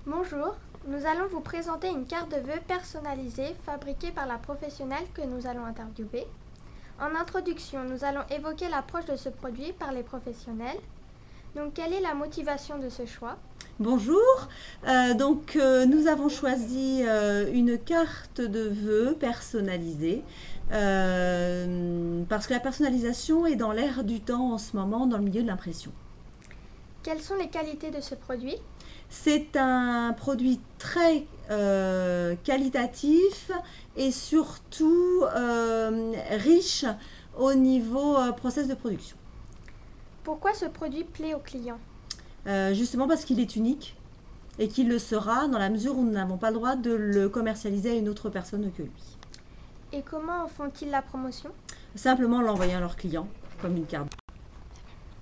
Bonjour, nous allons vous présenter une carte de vœux personnalisée fabriquée par la professionnelle que nous allons interviewer. En introduction, nous allons évoquer l'approche de ce produit par les professionnels. Donc, quelle est la motivation de ce choix? Bonjour, nous avons choisi une carte de vœux personnalisée parce que la personnalisation est dans l'air du temps en ce moment dans le milieu de l'impression. Quelles sont les qualités de ce produit? C'est un produit très qualitatif et surtout riche au niveau process de production. Pourquoi ce produit plaît aux clients? Justement parce qu'il est unique et qu'il le sera dans la mesure où nous n'avons pas le droit de le commercialiser à une autre personne que lui. Et comment font-ils la promotion? Simplement l'envoyer à leurs clients comme une carte.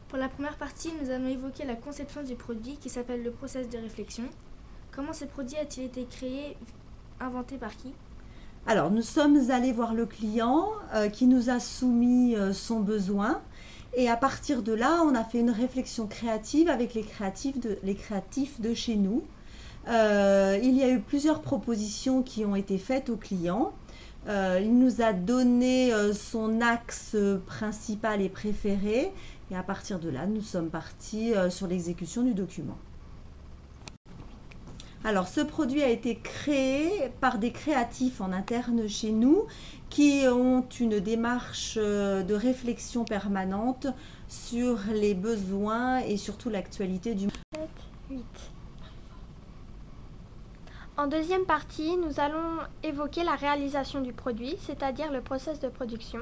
Pour la première partie, nous allons évoquer la conception du produit qui s'appelle le process de réflexion. Comment ce produit a-t-il été créé, inventé par qui? Alors, nous sommes allés voir le client qui nous a soumis son besoin. Et à partir de là, on a fait une réflexion créative avec les créatifs de chez nous. Il y a eu plusieurs propositions qui ont été faites au client. Il nous a donné son axe principal et préféré. Et à partir de là, nous sommes partis sur l'exécution du document. Alors, ce produit a été créé par des créatifs en interne chez nous qui ont une démarche de réflexion permanente sur les besoins et surtout l'actualité du monde. 7, 8. En deuxième partie, nous allons évoquer la réalisation du produit, c'est-à-dire le process de production.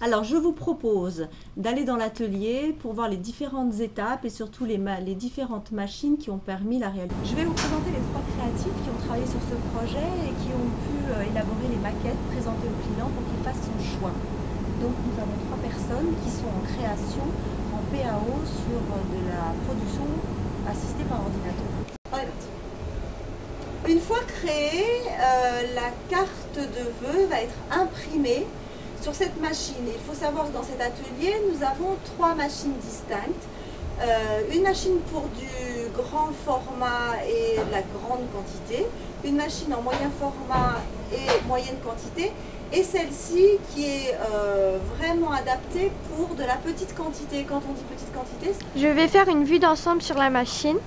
Alors, je vous propose d'aller dans l'atelier pour voir les différentes étapes et surtout les différentes machines qui ont permis la réalisation. Je vais vous présenter les trois créatifs qui ont travaillé sur ce projet et qui ont pu élaborer les maquettes présentées au client pour qu'il fasse son choix. Donc, nous avons trois personnes qui sont en création, en PAO, sur de la production assistée par ordinateur. Une fois créée, la carte de vœux va être imprimée sur cette machine. Il faut savoir que dans cet atelier, nous avons trois machines distinctes. Une machine pour du grand format et de la grande quantité, une machine en moyen format et moyenne quantité, et celle-ci qui est vraiment adaptée pour de la petite quantité. Quand on dit petite quantité, Je vais faire une vue d'ensemble sur la machine.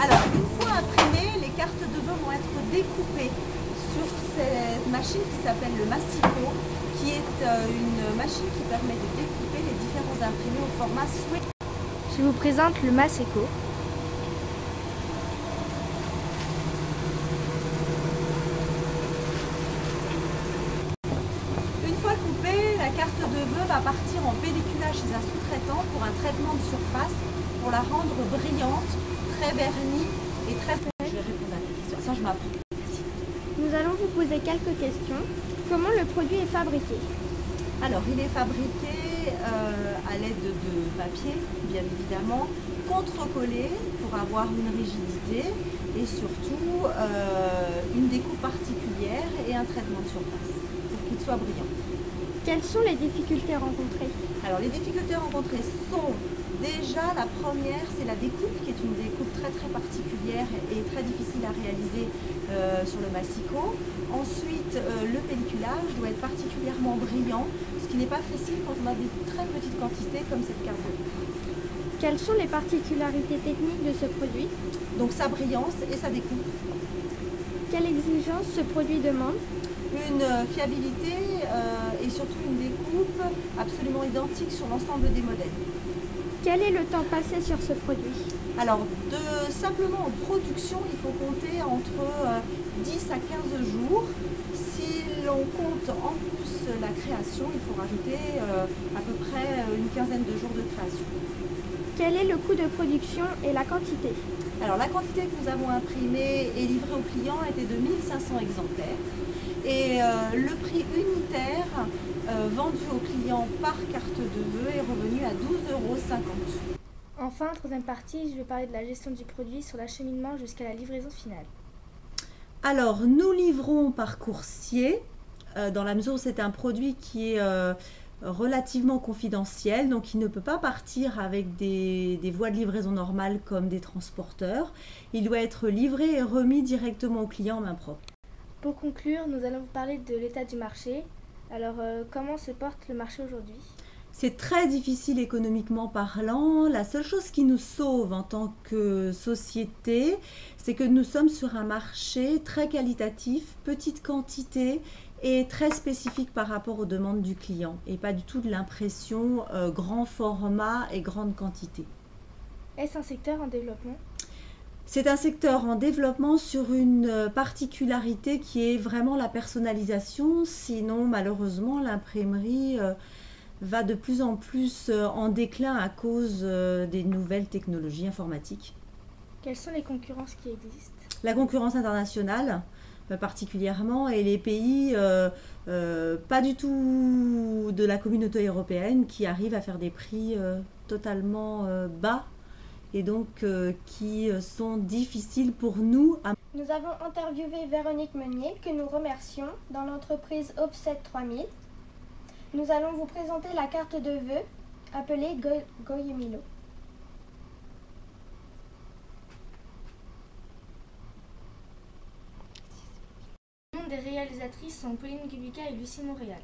alors, une fois imprimées, les cartes de vœux vont être découpées sur cette machine qui s'appelle le Massico, qui est une machine qui permet de découper les différents imprimés au format souhaité. Je vous présente le Maseco. Une fois coupée, la carte de vœux va partir en pelliculage chez un sous-traitant pour un traitement de surface pour la rendre brillante, très vernie et très... Je vais répondre à tes questions. Ça, je m'apprends. Nous allons vous poser quelques questions. Comment le produit est fabriqué? Alors, il est fabriqué à l'aide de papier, bien évidemment, contre-collé pour avoir une rigidité et surtout une découpe particulière et un traitement de surface pour qu'il soit brillant. Quelles sont les difficultés rencontrées? Alors, les difficultés rencontrées sont déjà la première, c'est la découpe qui est une découpe très particulière et très difficile à réaliser sur le Massico. Ensuite, le pelliculage doit être particulièrement brillant, ce qui n'est pas facile quand on a des très petites quantités comme cette carte de vœux. Quelles sont les particularités techniques de ce produit? Donc sa brillance et sa découpe. Quelle exigence ce produit demande? Une fiabilité et surtout une découpe absolument identique sur l'ensemble des modèles. Quel est le temps passé sur ce produit? Alors, simplement en production, il faut compter entre 10 à 15 jours. Si l'on compte en plus la création, il faut rajouter à peu près une quinzaine de jours de création. Quel est le coût de production et la quantité? Alors, la quantité que nous avons imprimée et livrée aux clients était de 1500 exemplaires. Et le prix unitaire vendu aux clients par carte de vœux est revenu à 12,50 €. Enfin, troisième partie, je vais parler de la gestion du produit sur l'acheminement jusqu'à la livraison finale. Alors, nous livrons par coursier dans la mesure où c'est un produit qui est relativement confidentiel, donc il ne peut pas partir avec des voies de livraison normales comme des transporteurs. Il doit être livré et remis directement au client en main propre. Pour conclure, nous allons vous parler de l'état du marché. Alors, comment se porte le marché aujourd'hui? C'est très difficile économiquement parlant. La seule chose qui nous sauve en tant que société, c'est que nous sommes sur un marché très qualitatif, petite quantité et très spécifique par rapport aux demandes du client et pas du tout de l'impression grand format et grande quantité. Est-ce un secteur en développement? C'est un secteur en développement sur une particularité qui est vraiment la personnalisation. Sinon, malheureusement, l'imprimerie va de plus en plus en déclin à cause des nouvelles technologies informatiques. Quelles sont les concurrences qui existent? La concurrence internationale, particulièrement, et les pays pas du tout de la communauté européenne qui arrivent à faire des prix totalement bas et donc qui sont difficiles pour nous à... Nous avons interviewé Véronique Meunier, que nous remercions, dans l'entreprise Offset 3000. Nous allons vous présenter la carte de vœux appelée Goyemilo. Les noms des réalisatrices sont Pauline Gubica et Lucie Montréal.